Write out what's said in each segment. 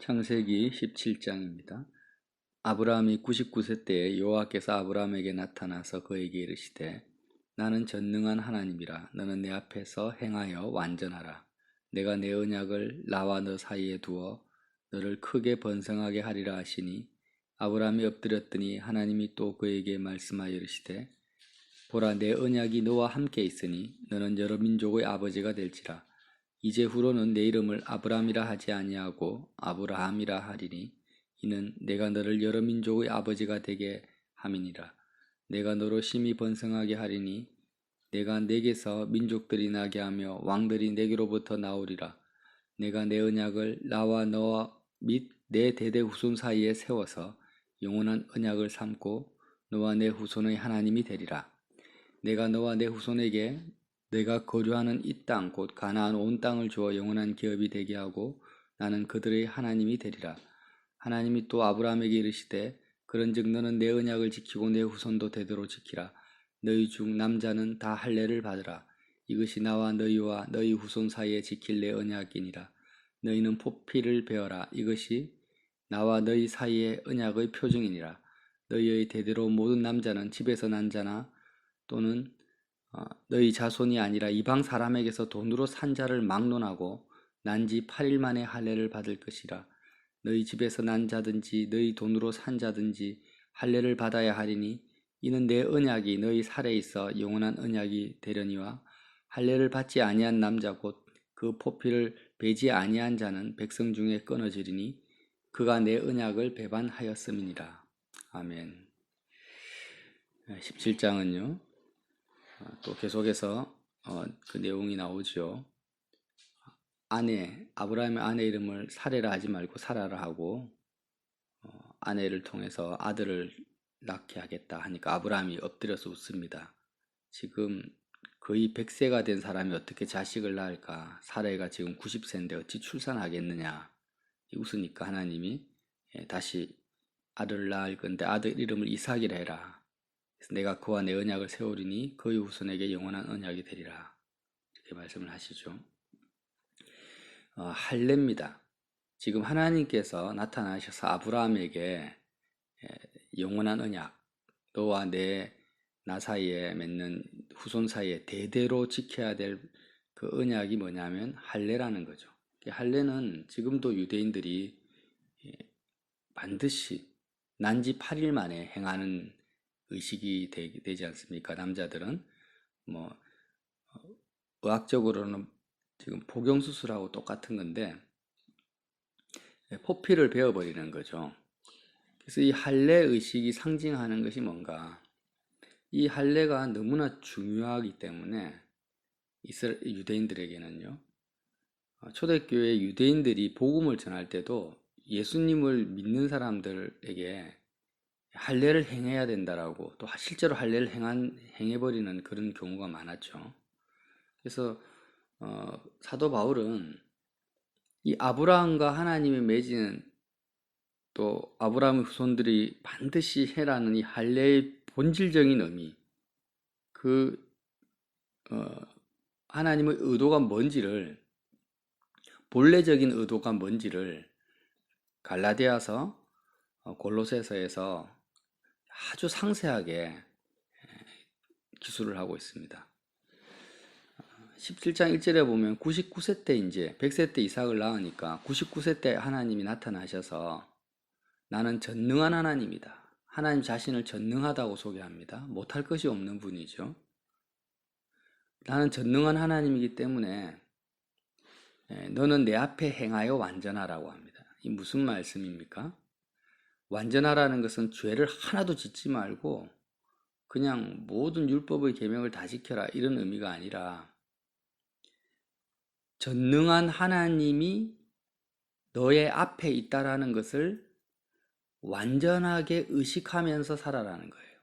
창세기 17장입니다. 아브라함이 99세 때에 여호와께서 아브라함에게 나타나서 그에게 이르시되 나는 전능한 하나님이라. 너는 내 앞에서 행하여 완전하라. 내가 내 언약을 나와 너 사이에 두어 너를 크게 번성하게 하리라 하시니 아브라함이 엎드렸더니 하나님이 또 그에게 말씀하여 이르시되 보라, 내 언약이 너와 함께 있으니 너는 여러 민족의 아버지가 될지라. 이제 후로는 내 이름을 아브람이라 하지 아니하고 아브라함이라 하리니 이는 내가 너를 여러 민족의 아버지가 되게 함이니라. 내가 너로 심히 번성하게 하리니 내가 내게서 민족들이 나게 하며 왕들이 내게로부터 나오리라. 내가 내 언약을 나와 너와 및 내 대대 후손 사이에 세워서 영원한 언약을 삼고 너와 내 후손의 하나님이 되리라. 내가 너와 내 후손에게 내가 거주하는 이 땅 곧 가나안 온 땅을 주어 영원한 기업이 되게 하고 나는 그들의 하나님이 되리라. 하나님이 또 아브라함에게 이르시되 그런즉 너는 내 언약을 지키고 내 후손도 대대로 지키라. 너희 중 남자는 다 할례를 받으라. 이것이 나와 너희와 너희 후손 사이에 지킬 내 언약이니라. 너희는 포피를 베어라. 이것이 나와 너희 사이의 언약의 표징이니라. 너희의 대대로 모든 남자는 집에서 난 자나 또는 너희 자손이 아니라 이방 사람에게서 돈으로 산 자를 막론하고 난 지 8일 만에 할례를 받을 것이라. 너희 집에서 난 자든지 너희 돈으로 산 자든지 할례를 받아야 하리니 이는 내 언약이 너희 살에 있어 영원한 언약이 되려니와 할례를 받지 아니한 남자 곧 그 포피를 베지 아니한 자는 백성 중에 끊어지리니 그가 내 언약을 배반하였음이니라. 아멘. 17장은요 또 계속해서 그 내용이 나오죠. 아브라함의 아내 이름을 사레라 하지 말고 사라라 하고 아내를 통해서 아들을 낳게 하겠다 하니까 아브라함이 엎드려서 웃습니다. 지금 거의 100세가 된 사람이 어떻게 자식을 낳을까? 사레가 지금 90세인데 어찌 출산하겠느냐? 웃으니까 하나님이 다시 아들을 낳을 건데 아들 이름을 이삭이라 해라. 그래서 내가 그와 내 언약을 세우리니 그의 후손에게 영원한 언약이 되리라. 이렇게 말씀을 하시죠. 할례입니다. 지금 하나님께서 나타나셔서 아브라함에게 영원한 언약, 너와 나 사이에 맺는 후손 사이에 대대로 지켜야 될 그 언약이 뭐냐면 할례라는 거죠. 할례는 지금도 유대인들이 반드시 난지 8일 만에 행하는 의식이 되지 않습니까? 남자들은 의학적으로는 지금 복용수술하고 똑같은 건데 포피를 베어버리는 거죠. 그래서 이 할례 의식이 상징하는 것이 뭔가, 이 할례가 너무나 중요하기 때문에 유대인들에게는요, 초대교회 유대인들이 복음을 전할 때도 예수님을 믿는 사람들에게 할례를 행해야 된다라고, 또 실제로 할례를 행해버리는 그런 경우가 많았죠. 그래서 사도 바울은 이 아브라함과 하나님이 맺은, 또 아브라함의 후손들이 반드시 해라는 이 할례의 본질적인 의미, 하나님의 의도가 뭔지를, 본래적인 의도가 뭔지를 갈라디아서, 골로새서에서 아주 상세하게 기술을 하고 있습니다. 17장 1절에 보면 99세 때 이제 100세 때 이삭을 낳으니까 99세 때 하나님이 나타나셔서 나는 전능한 하나님이다. 하나님 자신을 전능하다고 소개합니다. 못할 것이 없는 분이죠. 나는 전능한 하나님이기 때문에 너는 내 앞에 행하여 완전하라고 합니다. 이 무슨 말씀입니까? 완전하라는 것은 죄를 하나도 짓지 말고 그냥 모든 율법의 계명을 다 지켜라 이런 의미가 아니라, 전능한 하나님이 너의 앞에 있다라는 것을 완전하게 의식하면서 살아라는 거예요.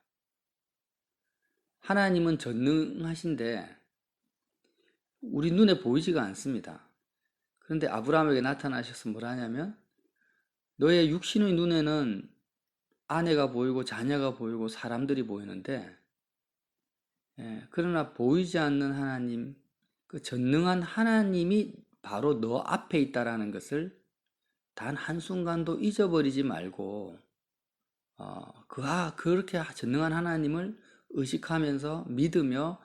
하나님은 전능하신데 우리 눈에 보이지가 않습니다. 그런데 아브라함에게 나타나셔서 뭐라 하냐면 너의 육신의 눈에는 아내가 보이고 자녀가 보이고 사람들이 보이는데 그러나 보이지 않는 하나님, 그 전능한 하나님이 바로 너 앞에 있다라는 것을 단 한순간도 잊어버리지 말고 그렇게 전능한 하나님을 의식하면서 믿으며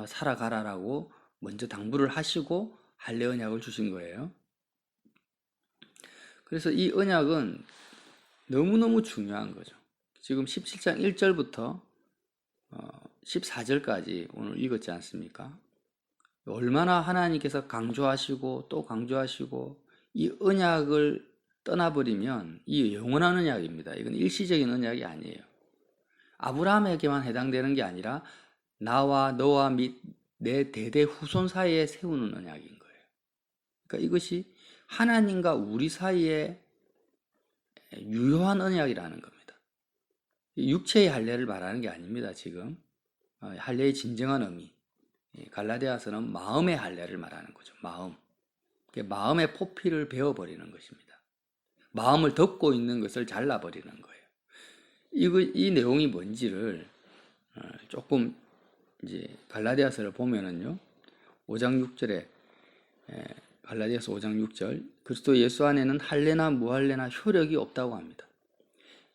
살아가라라고 먼저 당부를 하시고 할례 언약을 주신 거예요. 그래서 이 언약은 너무너무 중요한 거죠. 지금 17장 1절부터 14절까지 오늘 읽었지 않습니까? 얼마나 하나님께서 강조하시고 또 강조하시고 이 언약을 떠나버리면 이 영원한 언약입니다. 이건 일시적인 언약이 아니에요. 아브라함에게만 해당되는 게 아니라 나와 너와 및 내 대대 후손 사이에 세우는 언약인 거예요. 그러니까 이것이 하나님과 우리 사이에 유효한 언약이라는 겁니다. 육체의 할례를 말하는 게 아닙니다. 지금 할례의 진정한 의미, 갈라디아서는 마음의 할례를 말하는 거죠. 마음의 포피를 베어버리는 것입니다. 마음을 덮고 있는 것을 잘라버리는 거예요. 이 내용이 뭔지를 조금 이제 갈라디아서를 보면은요, 5장 6절에 갈라디아서 5장 6절, 그리스도 예수 안에는 할례나 무할례나 효력이 없다고 합니다.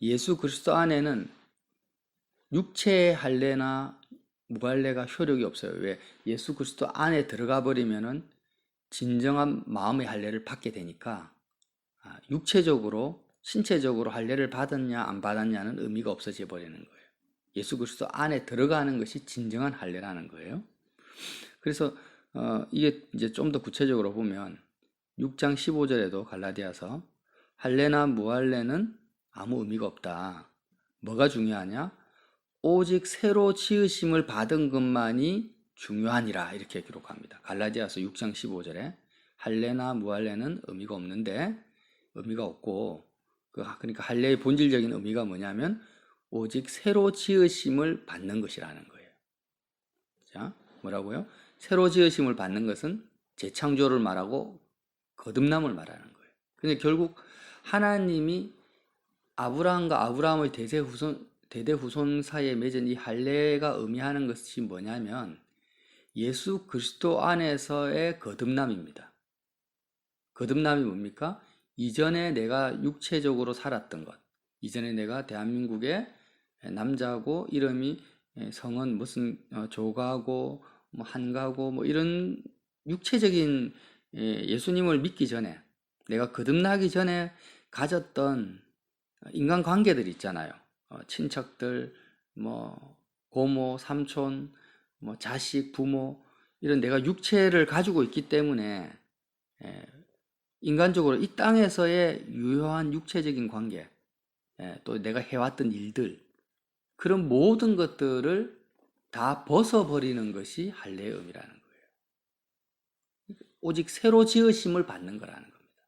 예수 그리스도 안에는 육체의 할례나 무할례가 효력이 없어요. 왜? 예수 그리스도 안에 들어가 버리면은 진정한 마음의 할례를 받게 되니까 육체적으로 신체적으로 할례를 받았냐 안 받았냐는 의미가 없어져 버리는 거예요. 예수 그리스도 안에 들어가는 것이 진정한 할례라는 거예요. 그래서 이게 이제 좀 더 구체적으로 보면 6장 15절에도 갈라디아서 할례나 무할례는 아무 의미가 없다. 뭐가 중요하냐? 오직 새로 지으심을 받은 것만이 중요하니라 이렇게 기록합니다. 갈라디아서 6장 15절에 할례나 무할례는 의미가 없는데 의미가 없고 그러니까 할례의 본질적인 의미가 뭐냐면 오직 새로 지으심을 받는 것이라는 거예요. 자, 뭐라고요? 새로 지으심을 받는 것은 재창조를 말하고 거듭남을 말하는 거예요. 근데 결국 하나님이 아브라함과 아브라함의 대대 후손 사이에 맺은 이 할례가 의미하는 것이 뭐냐면 예수 그리스도 안에서의 거듭남입니다. 거듭남이 뭡니까? 이전에 내가 육체적으로 살았던 것, 이전에 내가 대한민국의 남자고 이름이 성은 무슨 조가고 뭐 한가고 뭐 이런 육체적인 예수님을 믿기 전에 내가 거듭나기 전에 가졌던 인간관계들 있잖아요. 친척들, 뭐 고모, 삼촌, 뭐 자식, 부모 이런 내가 육체를 가지고 있기 때문에 인간적으로 이 땅에서의 유효한 육체적인 관계, 또 내가 해왔던 일들 그런 모든 것들을 다 벗어버리는 것이 할례의 의미라는 거예요. 오직 새로 지으심을 받는 거라는 겁니다.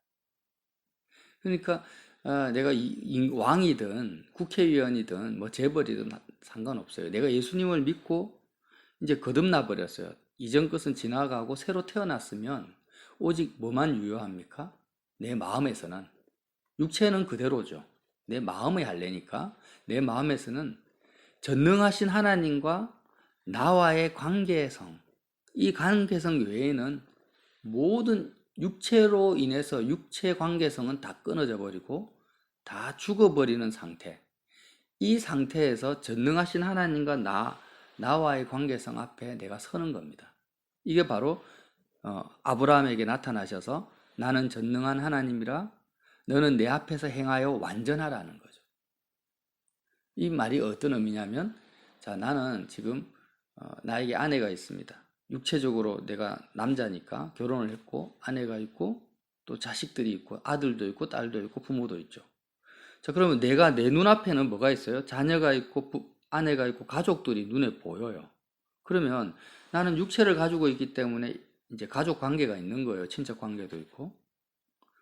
그러니까 내가 왕이든 국회의원이든 뭐 재벌이든 상관없어요. 내가 예수님을 믿고 이제 거듭나 버렸어요. 이전 것은 지나가고 새로 태어났으면 오직 뭐만 유효합니까? 내 마음에서는. 육체는 그대로죠. 내 마음의 할례니까 내 마음에서는 전능하신 하나님과 나와의 관계성, 이 관계성 외에는 모든 육체로 인해서 육체 관계성은 다 끊어져 버리고 다 죽어버리는 상태. 이 상태에서 전능하신 하나님과 나와의 관계성 앞에 내가 서는 겁니다. 이게 바로 아브라함에게 나타나셔서 나는 전능한 하나님이라 너는 내 앞에서 행하여 완전하라는 거죠. 이 말이 어떤 의미냐면 자, 나는 지금 나에게 아내가 있습니다. 육체적으로 내가 남자니까 결혼을 했고 아내가 있고 또 자식들이 있고 아들도 있고 딸도 있고 부모도 있죠. 자, 그러면 내가 내 눈앞에는 뭐가 있어요? 자녀가 있고 아내가 있고 가족들이 눈에 보여요. 그러면 나는 육체를 가지고 있기 때문에 이제 가족 관계가 있는 거예요. 친척 관계도 있고.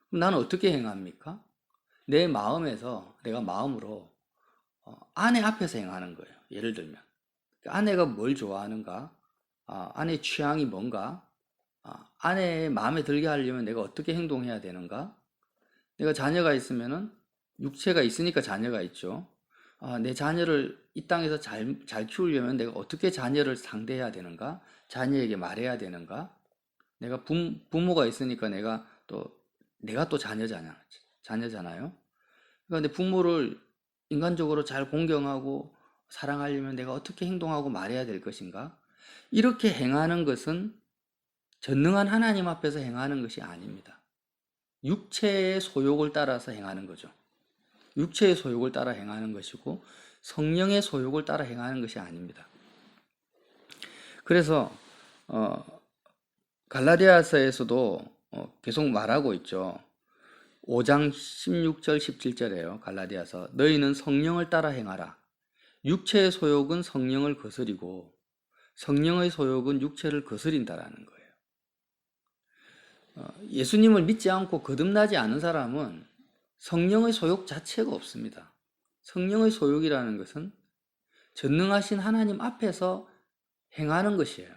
그럼 나는 어떻게 행합니까? 내 마음에서 내가 마음으로 아내 앞에서 행하는 거예요. 예를 들면 아내가 뭘 좋아하는가? 아내의 취향이 뭔가? 아내의 마음에 들게 하려면 내가 어떻게 행동해야 되는가? 내가 자녀가 있으면은 육체가 있으니까 자녀가 있죠. 내 자녀를 이 땅에서 잘 키우려면 내가 어떻게 자녀를 상대해야 되는가? 자녀에게 말해야 되는가? 내가 부모가 있으니까 내가 또 자녀잖아. 자녀잖아요. 그런데 부모를 인간적으로 잘 공경하고 사랑하려면 내가 어떻게 행동하고 말해야 될 것인가? 이렇게 행하는 것은 전능한 하나님 앞에서 행하는 것이 아닙니다. 육체의 소욕을 따라서 행하는 거죠. 육체의 소욕을 따라 행하는 것이고 성령의 소욕을 따라 행하는 것이 아닙니다. 그래서 갈라디아서에서도 계속 말하고 있죠. 5장 16절 17절에요. 갈라디아서 너희는 성령을 따라 행하라. 육체의 소욕은 성령을 거스리고 성령의 소욕은 육체를 거스린다라는 거예요. 예수님을 믿지 않고 거듭나지 않은 사람은 성령의 소욕 자체가 없습니다. 성령의 소욕이라는 것은 전능하신 하나님 앞에서 행하는 것이에요.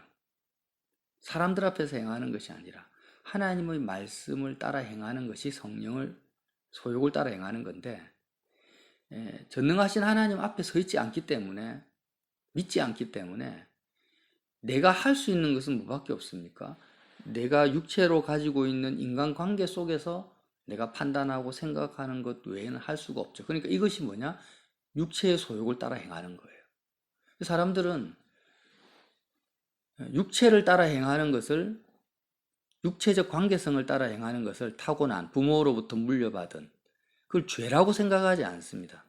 사람들 앞에서 행하는 것이 아니라 하나님의 말씀을 따라 행하는 것이 성령을 소욕을 따라 행하는 건데, 전능하신 하나님 앞에 서 있지 않기 때문에, 믿지 않기 때문에 내가 할 수 있는 것은 뭐밖에 없습니까? 내가 육체로 가지고 있는 인간관계 속에서 내가 판단하고 생각하는 것 외에는 할 수가 없죠. 그러니까 이것이 뭐냐? 육체의 소욕을 따라 행하는 거예요. 사람들은 육체를 따라 행하는 것을, 육체적 관계성을 따라 행하는 것을 타고난 부모로부터 물려받은 그걸 죄라고 생각하지 않습니다.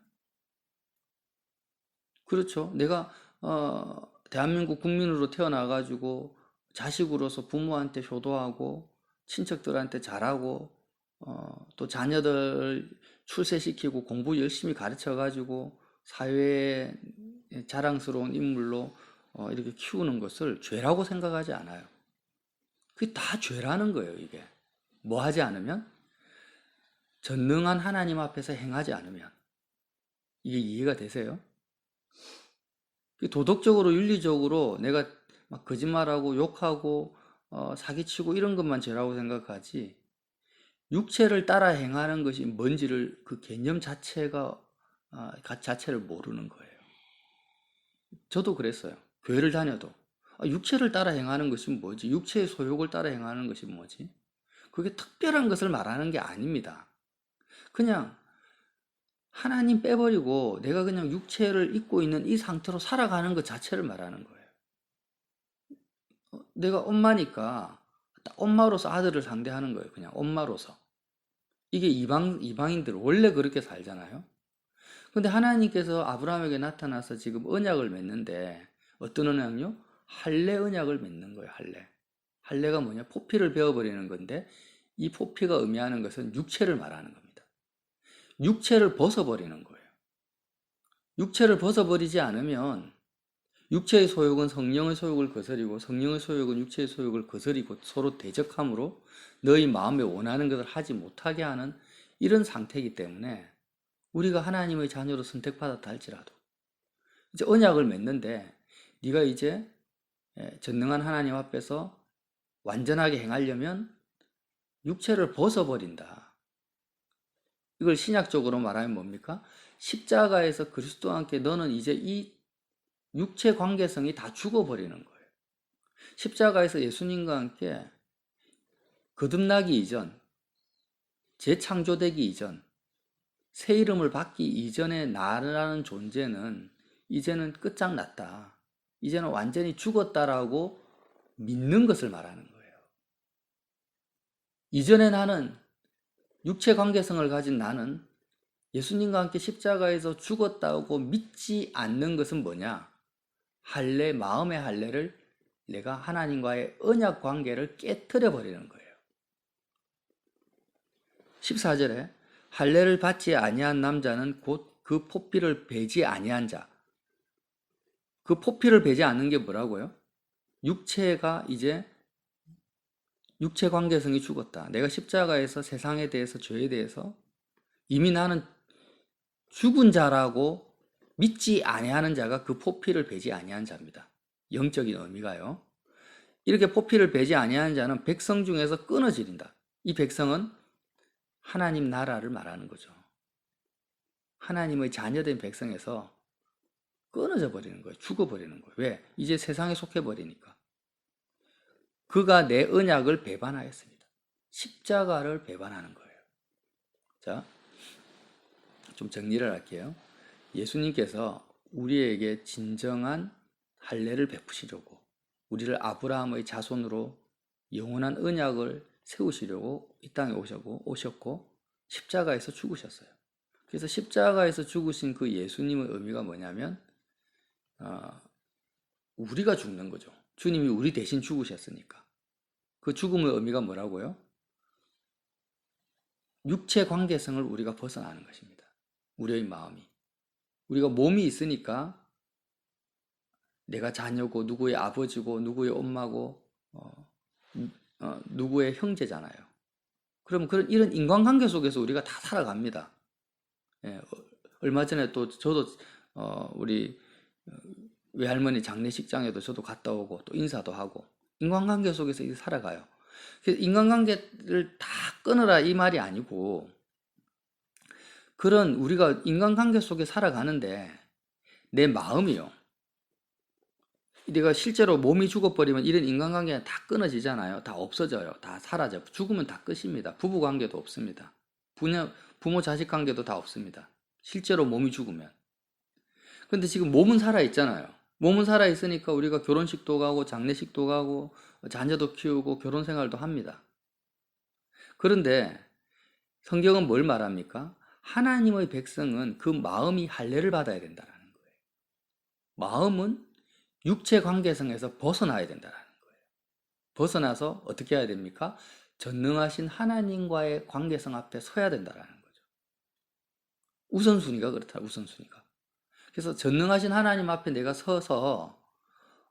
그렇죠. 내가 대한민국 국민으로 태어나가지고 자식으로서 부모한테 효도하고 친척들한테 잘하고 또 자녀들 출세시키고 공부 열심히 가르쳐가지고 사회에 자랑스러운 인물로 이렇게 키우는 것을 죄라고 생각하지 않아요. 그게 다 죄라는 거예요, 이게. 뭐 하지 않으면? 전능한 하나님 앞에서 행하지 않으면. 이게 이해가 되세요? 도덕적으로, 윤리적으로 내가 막 거짓말하고 욕하고 사기치고 이런 것만 죄라고 생각하지, 육체를 따라 행하는 것이 뭔지를 그 개념 자체가 자체를 모르는 거예요. 저도 그랬어요. 교회를 다녀도 육체를 따라 행하는 것이 뭐지? 육체의 소욕을 따라 행하는 것이 뭐지? 그게 특별한 것을 말하는 게 아닙니다. 그냥 하나님 빼버리고 내가 그냥 육체를 입고 있는 이 상태로 살아가는 것 자체를 말하는 거예요. 내가 엄마니까 엄마로서 아들을 상대하는 거예요. 그냥 엄마로서. 이게 이방인들 원래 그렇게 살잖아요. 근데 하나님께서 아브라함에게 나타나서 지금 언약을 맺는데 어떤 언약요? 할례 언약을 맺는 거예요. 할례가 뭐냐? 포피를 베어버리는 건데 이 포피가 의미하는 것은 육체를 말하는 겁니다. 육체를 벗어버리는 거예요. 육체를 벗어버리지 않으면 육체의 소욕은 성령의 소욕을 거스리고 성령의 소욕은 육체의 소욕을 거스리고 서로 대적함으로 너희 마음에 원하는 것을 하지 못하게 하는 이런 상태이기 때문에 우리가 하나님의 자녀로 선택받았다 할지라도 이제 언약을 맺는데 네가 이제 전능한 하나님 앞에서 완전하게 행하려면 육체를 벗어버린다. 이걸 신약적으로 말하면 뭡니까? 십자가에서 그리스도와 함께 너는 이제 이 육체 관계성이 다 죽어버리는 거예요. 십자가에서 예수님과 함께 거듭나기 이전, 재창조되기 이전, 새 이름을 받기 이전의 나라는 존재는 이제는 끝장났다. 이제는 완전히 죽었다라고 믿는 것을 말하는 거예요. 이전에 나는 육체 관계성을 가진 나는 예수님과 함께 십자가에서 죽었다고 믿지 않는 것은 뭐냐? 할례, 마음의 할례를 내가 하나님과의 언약 관계를 깨트려 버리는 거예요. 14절에 할례를 받지 아니한 남자는 곧 그 포피를 베지 아니한 자. 그 포피를 베지 않는 게 뭐라고요? 육체가 이제 육체 관계성이 죽었다. 내가 십자가에서 세상에 대해서 죄에 대해서 이미 나는 죽은 자라고 믿지 아니하는 자가 그 포피를 베지 아니한 자입니다. 영적인 의미가요. 이렇게 포피를 베지 아니하는 자는 백성 중에서 끊어지린다. 이 백성은 하나님 나라를 말하는 거죠. 하나님의 자녀된 백성에서 끊어져 버리는 거예요. 죽어버리는 거예요. 왜? 이제 세상에 속해버리니까. 그가 내 언약을 배반하였습니다. 십자가를 배반하는 거예요. 자, 좀 정리를 할게요. 예수님께서 우리에게 진정한 할례를 베푸시려고, 우리를 아브라함의 자손으로 영원한 언약을 세우시려고 이 땅에 오셨고 십자가에서 죽으셨어요. 그래서 십자가에서 죽으신 그 예수님의 의미가 뭐냐면 우리가 죽는 거죠. 주님이 우리 대신 죽으셨으니까. 그 죽음의 의미가 뭐라고요? 육체 관계성을 우리가 벗어나는 것입니다. 우리의 마음이. 우리가 몸이 있으니까 내가 자녀고 누구의 아버지고 누구의 엄마고 누구의 형제잖아요. 그럼 이런 인간관계 속에서 우리가 다 살아갑니다. 예, 얼마 전에 또 저도 우리 외할머니 장례식장에도 저도 갔다 오고 또 인사도 하고 인간관계 속에서 살아가요. 그래서 인간관계를 다 끊어라 이 말이 아니고, 그런 우리가 인간관계 속에 살아가는데 내 마음이요. 내가 실제로 몸이 죽어버리면 이런 인간관계는 다 끊어지잖아요. 다 없어져요. 다 사라져요. 죽으면 다 끝입니다. 부부관계도 없습니다. 부모 자식 관계도 다 없습니다. 실제로 몸이 죽으면. 근데 지금 몸은 살아있잖아요. 몸은 살아있으니까 우리가 결혼식도 가고 장례식도 가고 자녀도 키우고 결혼 생활도 합니다. 그런데 성경은 뭘 말합니까? 하나님의 백성은 그 마음이 할례를 받아야 된다는 거예요. 마음은 육체 관계성에서 벗어나야 된다는 거예요. 벗어나서 어떻게 해야 됩니까? 전능하신 하나님과의 관계성 앞에 서야 된다는 거죠. 우선순위가 그렇다, 우선순위가. 그래서 전능하신 하나님 앞에 내가 서서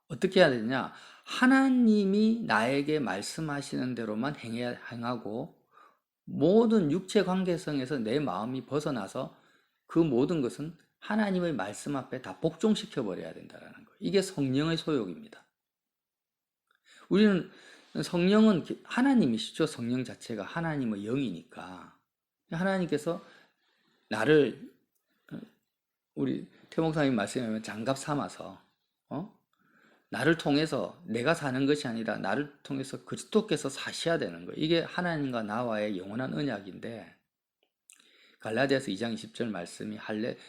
어떻게 해야 되냐? 하나님이 나에게 말씀하시는 대로만 행하고 모든 육체 관계성에서 내 마음이 벗어나서 그 모든 것은 하나님의 말씀 앞에 다 복종시켜 버려야 된다는 거예요. 이게 성령의 소욕입니다. 우리는 성령은 하나님이시죠. 성령 자체가 하나님의 영이니까 하나님께서 나를 우리 태목사님 말씀하면 장갑 삼아서 나를 통해서 내가 사는 것이 아니라 나를 통해서 그리스도께서 사셔야 되는 거예요. 이게 하나님과 나와의 영원한 언약인데, 갈라디아서 2장 20절 말씀이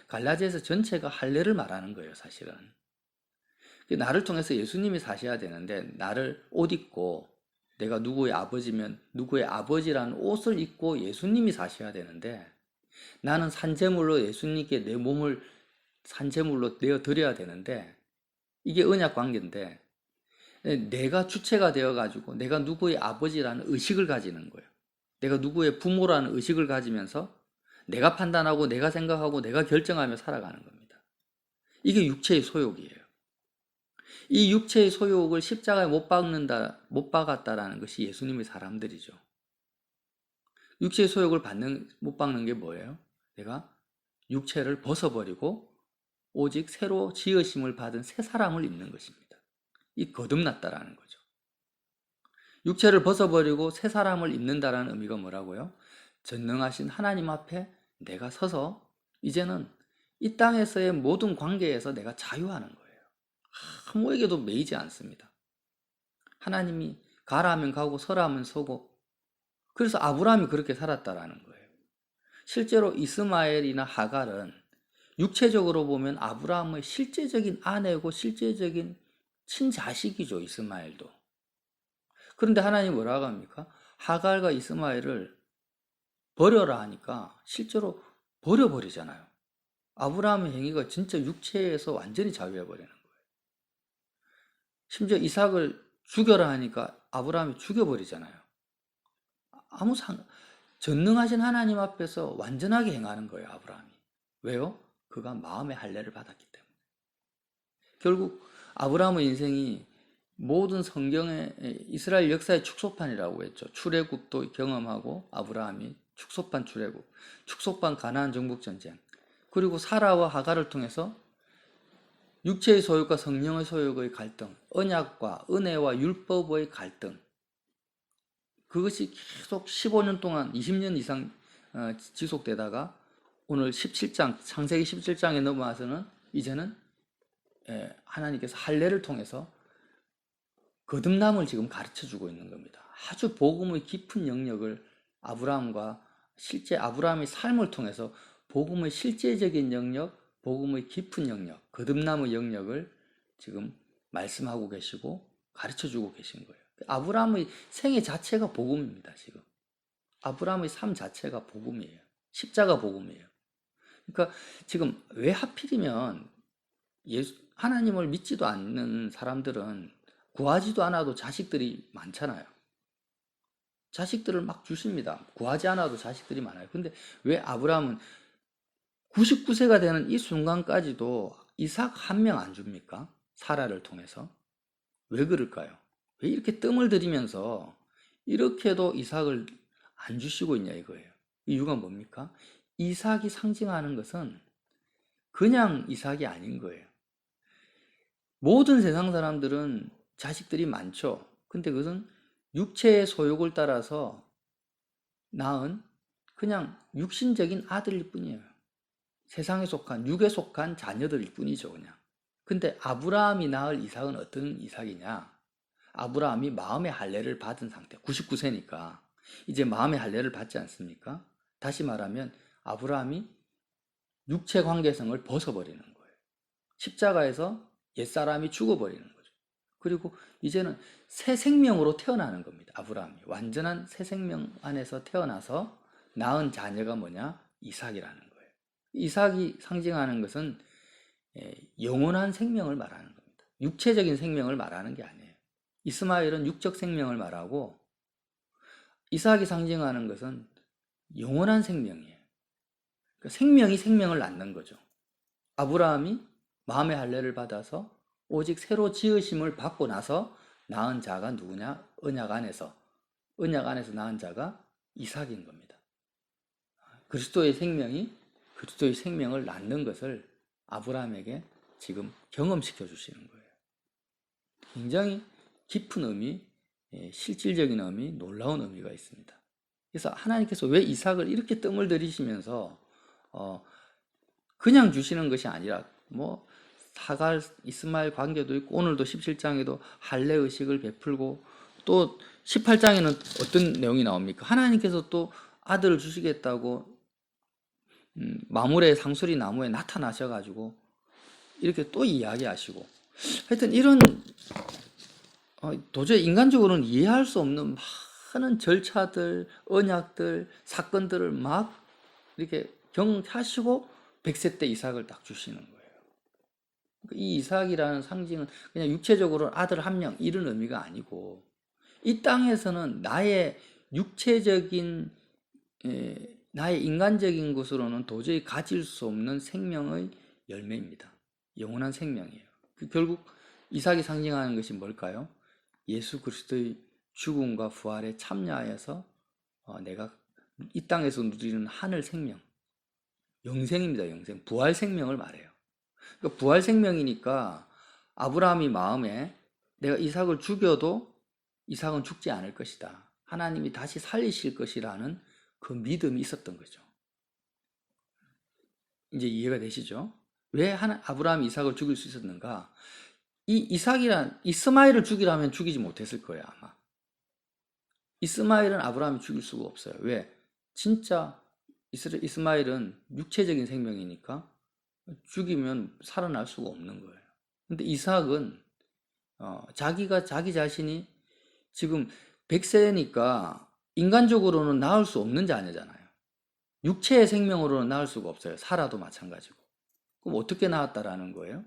갈라디아서 전체가 할례를 말하는 거예요, 사실은. 나를 통해서 예수님이 사셔야 되는데, 나를 옷 입고 내가 누구의 아버지면 누구의 아버지라는 옷을 입고 예수님이 사셔야 되는데, 나는 산재물로 예수님께 내 몸을 산재물로 내어 드려야 되는데, 이게 언약 관계인데 내가 주체가 되어가지고 내가 누구의 아버지라는 의식을 가지는 거예요. 내가 누구의 부모라는 의식을 가지면서 내가 판단하고 내가 생각하고 내가 결정하며 살아가는 겁니다. 이게 육체의 소욕이에요. 이 육체의 소욕을 십자가에 못 박았다라는 것이 예수님의 사람들이죠. 육체의 소욕을 못 박는 게 뭐예요? 내가 육체를 벗어버리고 오직 새로 지으심을 받은 새 사람을 입는 것입니다. 이 거듭났다라는 거죠. 육체를 벗어버리고 새 사람을 입는다라는 의미가 뭐라고요? 전능하신 하나님 앞에 내가 서서 이제는 이 땅에서의 모든 관계에서 내가 자유하는 거예요. 아무에게도 매이지 않습니다. 하나님이 가라 하면 가고 서라 하면 서고, 그래서 아브라함이 그렇게 살았다라는 거예요. 실제로 이스마엘이나 하갈은 육체적으로 보면 아브라함의 실제적인 아내고 실제적인 친자식이죠, 이스마엘도. 그런데 하나님이 뭐라고 합니까? 하갈과 이스마엘을 버려라 하니까 실제로 버려버리잖아요. 아브라함의 행위가 진짜 육체에서 완전히 자유해버리는 거예요. 심지어 이삭을 죽여라 하니까 아브라함이 죽여버리잖아요. 전능하신 하나님 앞에서 완전하게 행하는 거예요, 아브라함이. 왜요? 그가 마음의 할례를 받았기 때문에. 결국 아브라함의 인생이 모든 성경의 이스라엘 역사의 축소판이라고 했죠. 출애굽도 경험하고 아브라함이 축소판 출애굽, 축소판 가나안 정복 전쟁, 그리고 사라와 하갈을 통해서 육체의 소욕과 성령의 소욕의 갈등, 언약과 은혜와 율법의 갈등, 그것이 계속 15년 동안 20년 이상 지속되다가 오늘 17장, 창세기 17장에 넘어와서는 이제는 하나님께서 할례를 통해서 거듭남을 지금 가르쳐주고 있는 겁니다. 아주 복음의 깊은 영역을 아브라함과 실제 아브라함의 삶을 통해서 복음의 실제적인 영역, 복음의 깊은 영역, 거듭남의 영역을 지금 말씀하고 계시고 가르쳐주고 계신 거예요. 아브라함의 생애 자체가 복음입니다. 지금 아브라함의 삶 자체가 복음이에요. 십자가 복음이에요. 그러니까 지금 왜 하필이면 하나님을 믿지도 않는 사람들은 구하지도 않아도 자식들이 많잖아요. 자식들을 막 주십니다. 구하지 않아도 자식들이 많아요. 근데 왜 아브라함은 99세가 되는 이 순간까지도 이삭 한 명 안 줍니까? 사라를 통해서. 왜 그럴까요? 왜 이렇게 뜸을 들이면서 이렇게도 이삭을 안 주시고 있냐 이거예요. 이유가 뭡니까? 이삭이 상징하는 것은 그냥 이삭이 아닌 거예요. 모든 세상 사람들은 자식들이 많죠. 근데 그것은 육체의 소욕을 따라서 낳은 그냥 육신적인 아들일 뿐이에요. 세상에 속한, 육에 속한 자녀들일 뿐이죠, 그냥. 근데 아브라함이 낳을 이삭은 어떤 이삭이냐? 아브라함이 마음의 할례를 받은 상태, 99세니까 이제 마음의 할례를 받지 않습니까? 다시 말하면 아브라함이 육체 관계성을 벗어버리는 거예요. 십자가에서 옛사람이 죽어버리는 거죠. 그리고 이제는 새 생명으로 태어나는 겁니다. 아브라함이 완전한 새 생명 안에서 태어나서 낳은 자녀가 뭐냐? 이삭이라는 거예요. 이삭이 상징하는 것은 영원한 생명을 말하는 겁니다. 육체적인 생명을 말하는 게 아니에요. 이스마엘은 육적 생명을 말하고 이삭이 상징하는 것은 영원한 생명이에요. 그러니까 생명이 생명을 낳는 거죠. 아브라함이 마음의 할례를 받아서 오직 새로 지으심을 받고 나서 낳은 자가 누구냐? 언약 안에서 낳은 자가 이삭인 겁니다. 그리스도의 생명이 그리스도의 생명을 낳는 것을 아브라함에게 지금 경험시켜 주시는 거예요. 굉장히 깊은 의미, 실질적인 의미, 놀라운 의미가 있습니다. 그래서 하나님께서 왜 이삭을 이렇게 뜸을 들이시면서 그냥 주시는 것이 아니라 뭐 하갈 이스마엘 관계도 있고 오늘도 17장에도 할례 의식을 베풀고 또 18장에는 어떤 내용이 나옵니까? 하나님께서 또 아들을 주시겠다고 마물의 상수리 나무에 나타나셔가지고 이렇게 또 이야기하시고 하여튼 이런 도저히 인간적으로는 이해할 수 없는 많은 절차들, 언약들, 사건들을 막 이렇게 경하시고 100세 때 이삭을 딱 주시는 거예요. 이 이삭이라는 상징은 그냥 육체적으로 아들 한 명 이런 의미가 아니고 이 땅에서는 나의 육체적인 나의 인간적인 것으로는 도저히 가질 수 없는 생명의 열매입니다. 영원한 생명이에요. 결국 이삭이 상징하는 것이 뭘까요? 예수 그리스도의 죽음과 부활에 참여하여서 내가 이 땅에서 누리는 하늘 생명, 영생입니다. 영생, 부활 생명을 말해요. 그러니까 부활 생명이니까 아브라함이 마음에 내가 이삭을 죽여도 이삭은 죽지 않을 것이다. 하나님이 다시 살리실 것이라는 그 믿음이 있었던 거죠. 이제 이해가 되시죠? 왜 아브라함이 이삭을 죽일 수 있었는가? 이 이삭이란 이스마엘을 죽이라면 죽이지 못했을 거예요, 아마. 이스마엘은 아브라함이 죽일 수가 없어요. 왜? 진짜 이스마엘은 육체적인 생명이니까 죽이면 살아날 수가 없는 거예요. 근데 이삭은 자기 자신이 지금 100세니까 인간적으로는 낳을 수 없는 자녀잖아요. 육체의 생명으로는 낳을 수가 없어요. 사라도 마찬가지고. 그럼 어떻게 낳았다라는 거예요?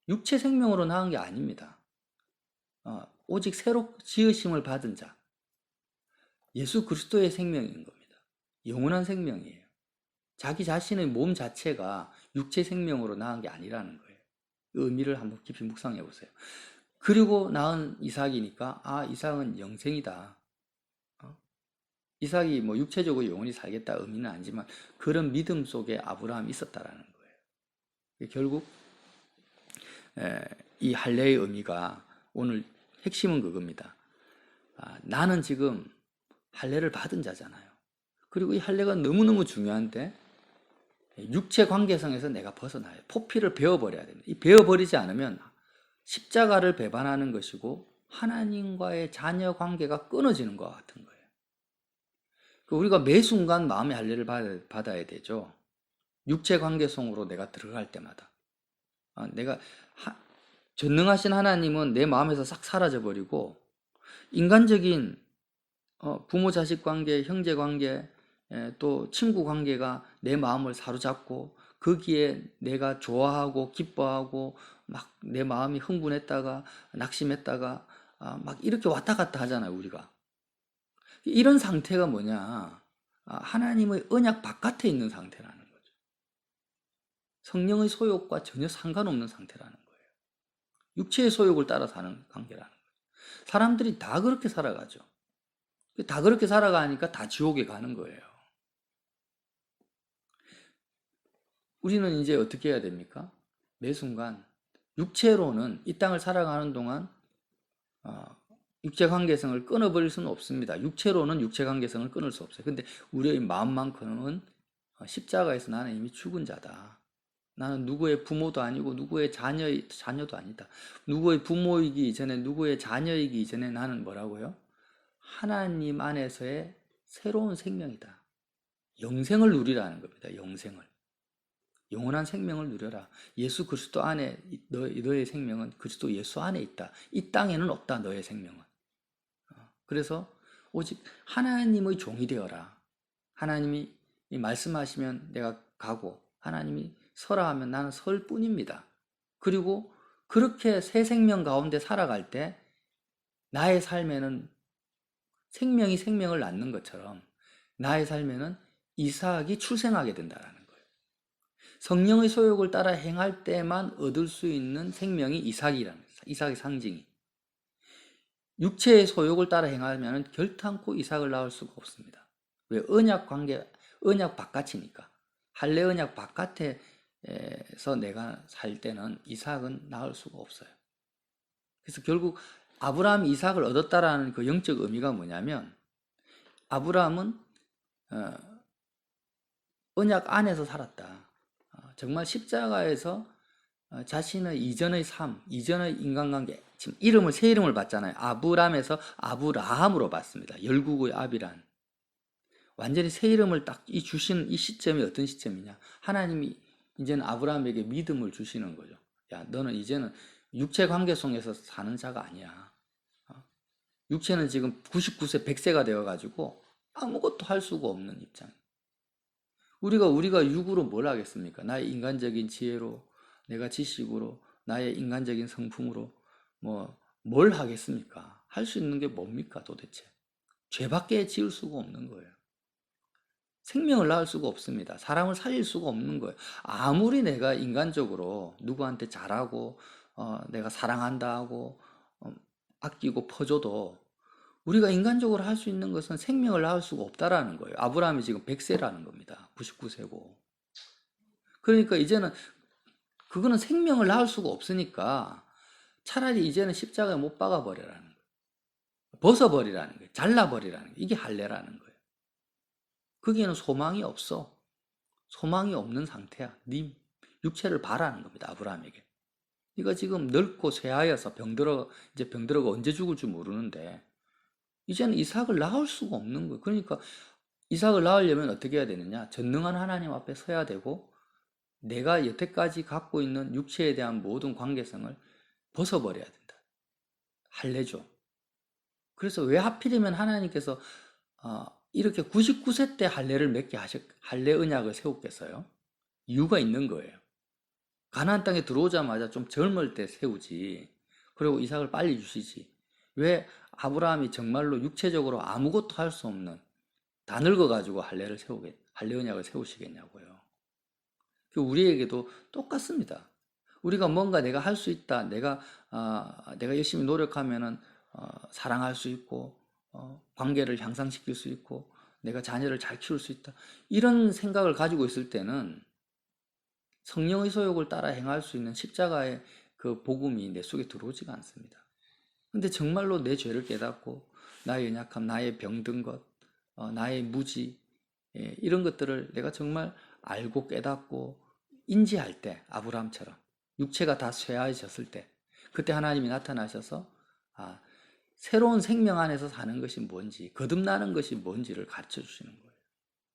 육체 생명으로 낳은 게 아닙니다. 오직 새로 지으심을 받은 자. 예수 그리스도의 생명인 겁니다. 영원한 생명이에요. 자기 자신의 몸 자체가 육체 생명으로 낳은 게 아니라는 거예요. 그 의미를 한번 깊이 묵상해 보세요. 그리고 낳은 이삭이니까 이삭은 영생이다. 이삭이 뭐 육체적으로 영원히 살겠다 의미는 아니지만 그런 믿음 속에 아브라함이 있었다라는 거예요. 결국 이 할례의 의미가 오늘 핵심은 그겁니다. 나는 지금 할례를 받은 자잖아요. 그리고 이 할례가 너무너무 중요한데 육체 관계성에서 내가 벗어나요. 포피를 베어버려야 됩니다. 이 베어버리지 않으면 십자가를 배반하는 것이고 하나님과의 자녀 관계가 끊어지는 것 같은 거예요. 우리가 매 순간 마음의 할례를 받아야 되죠. 육체 관계성으로 내가 들어갈 때마다. 내가 전능하신 하나님은 내 마음에서 싹 사라져 버리고 인간적인 부모 자식 관계, 형제 관계, 또 친구 관계가 내 마음을 사로잡고 거기에 내가 좋아하고 기뻐하고 막 내 마음이 흥분했다가 낙심했다가 막 이렇게 왔다 갔다 하잖아요, 우리가. 이런 상태가 뭐냐? 하나님의 언약 바깥에 있는 상태라는 거죠. 성령의 소욕과 전혀 상관없는 상태라는 거예요. 육체의 소욕을 따라 사는 관계라는 거예요. 사람들이 다 그렇게 살아가죠. 다 그렇게 살아가니까 다 지옥에 가는 거예요. 우리는 이제 어떻게 해야 됩니까? 매 순간 육체로는 이 땅을 살아가는 동안 육체 관계성을 끊어버릴 수는 없습니다. 육체로는 육체 관계성을 끊을 수 없어요. 근데 우리의 마음만큼은 십자가에서 나는 이미 죽은 자다. 나는 누구의 부모도 아니고 누구의 자녀도 아니다. 누구의 부모이기 이전에 누구의 자녀이기 이전에 나는 뭐라고요? 하나님 안에서의 새로운 생명이다. 영생을 누리라는 겁니다. 영생을. 영원한 생명을 누려라. 예수 그리스도 안에 너의 생명은 그리스도 예수 안에 있다. 이 땅에는 없다. 너의 생명은. 그래서 오직 하나님의 종이 되어라. 하나님이 말씀하시면 내가 가고 하나님이 서라 하면 나는 설 뿐입니다. 그리고 그렇게 새 생명 가운데 살아갈 때 나의 삶에는 생명이 생명을 낳는 것처럼 나의 삶에는 이삭이 출생하게 된다라는 거예요. 성령의 소욕을 따라 행할 때만 얻을 수 있는 생명이 이삭이라는 거예요. 이삭의 상징이. 육체의 소욕을 따라 행하면 결탄코 이삭을 낳을 수가 없습니다. 왜? 언약 관계, 언약 바깥이니까. 할례 언약 바깥에서 내가 살 때는 이삭은 낳을 수가 없어요. 그래서 결국 아브라함이 이삭을 얻었다라는 그 영적 의미가 뭐냐면 아브라함은 언약 안에서 살았다. 정말 십자가에서 자신의 이전의 삶, 이전의 인간관계, 지금 새 이름을 받잖아요. 아브람에서 아브라함으로 받습니다. 열국의 아비란. 완전히 새 이름을 딱 주신 이 시점이 어떤 시점이냐? 하나님이 이제는 아브라함에게 믿음을 주시는 거죠. 야, 너는 이제는 육체 관계 속에서 사는 자가 아니야. 육체는 지금 99세, 100세가 되어가지고 아무것도 할 수가 없는 입장. 우리가 육으로 뭘 하겠습니까? 나의 인간적인 지혜로, 내가 지식으로, 나의 인간적인 성품으로 뭘 하겠습니까? 할 수 있는 게 뭡니까 도대체? 죄밖에 지을 수가 없는 거예요. 생명을 낳을 수가 없습니다. 사람을 살릴 수가 없는 거예요. 아무리 내가 인간적으로 누구한테 잘하고 내가 사랑한다 하고 아끼고 퍼줘도 우리가 인간적으로 할 수 있는 것은 생명을 낳을 수가 없다라는 거예요. 아브라함이 지금 100세라는 겁니다. 99세고. 그러니까 이제는 그거는 생명을 낳을 수가 없으니까 차라리 이제는 십자가에 못 박아 버리라는 거예요. 벗어버리라는 거예요. 잘라버리라는 거예요. 이게 할례라는 거예요. 거기에는 소망이 없어. 소망이 없는 상태야. 네 육체를 바라는 겁니다. 아브라함에게. 네가 지금 늙고 쇠하여서 병들어가 언제 죽을 줄 모르는데 이제는 이삭을 낳을 수가 없는 거예요. 그러니까 이삭을 낳으려면 어떻게 해야 되느냐? 전능한 하나님 앞에 서야 되고 내가 여태까지 갖고 있는 육체에 대한 모든 관계성을 벗어버려야 된다. 할례죠. 그래서 왜 하필이면 하나님께서 이렇게 99세 때 할례를 맺게 할례 언약을 세웠겠어요? 이유가 있는 거예요. 가나안 땅에 들어오자마자 좀 젊을 때 세우지. 그리고 이삭을 빨리 주시지. 왜 아브라함이 정말로 육체적으로 아무것도 할 수 없는 다 늙어가지고 할례 언약을 세우시겠냐고요. 우리에게도 똑같습니다. 우리가 뭔가 내가 할 수 있다. 내가 열심히 노력하면은 사랑할 수 있고 관계를 향상시킬 수 있고 내가 자녀를 잘 키울 수 있다. 이런 생각을 가지고 있을 때는 성령의 소욕을 따라 행할 수 있는 십자가의 그 복음이 내 속에 들어오지가 않습니다. 근데 정말로 내 죄를 깨닫고 나의 연약함, 나의 병든 것, 나의 무지 이런 것들을 내가 정말 알고 깨닫고 인지할 때 아브라함처럼 육체가 다 쇠하여졌을 때 그때 하나님이 나타나셔서 새로운 생명 안에서 사는 것이 뭔지, 거듭나는 것이 뭔지를 가르쳐 주시는 거예요.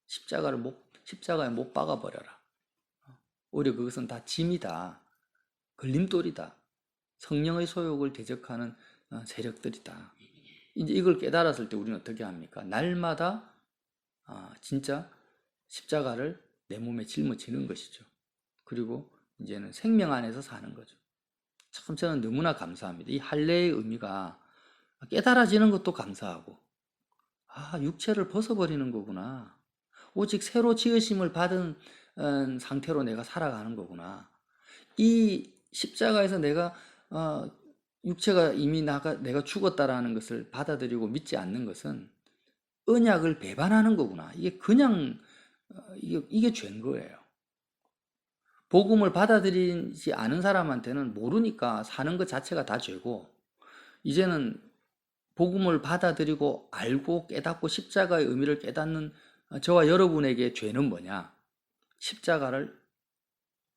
십자가에 못 박아 버려라. 오히려 그것은 다 짐이다. 걸림돌이다. 성령의 소욕을 대적하는 세력들이다. 이제 이걸 깨달았을 때 우리는 어떻게 합니까? 날마다 진짜 십자가를 내 몸에 짊어지는 것이죠. 그리고 이제는 생명 안에서 사는 거죠. 참 저는 너무나 감사합니다. 이 할례의 의미가 깨달아지는 것도 감사하고, 육체를 벗어버리는 거구나. 오직 새로 지으심을 받은 상태로 내가 살아가는 거구나. 이 십자가에서 내가 육체가 이미 내가 죽었다라는 것을 받아들이고 믿지 않는 것은 언약을 배반하는 거구나. 이게 그냥 이게 죄인 거예요. 복음을 받아들이지 않은 사람한테는 모르니까 사는 것 자체가 다 죄고, 이제는 복음을 받아들이고 알고 깨닫고 십자가의 의미를 깨닫는 저와 여러분에게 죄는 뭐냐? 십자가를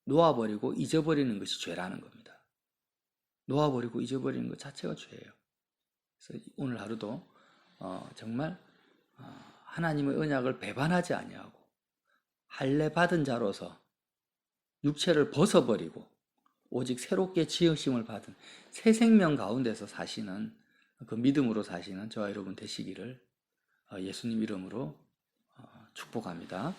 놓아버리고 잊어버리는 것이 죄라는 겁니다. 놓아버리고 잊어버리는 것 자체가 죄예요. 그래서 오늘 하루도 정말 하나님의 언약을 배반하지 아니하고 할례 받은 자로서 육체를 벗어버리고 오직 새롭게 지으심을 받은 새 생명 가운데서 사시는 그 믿음으로 사시는 저와 여러분 되시기를 예수님 이름으로 축복합니다.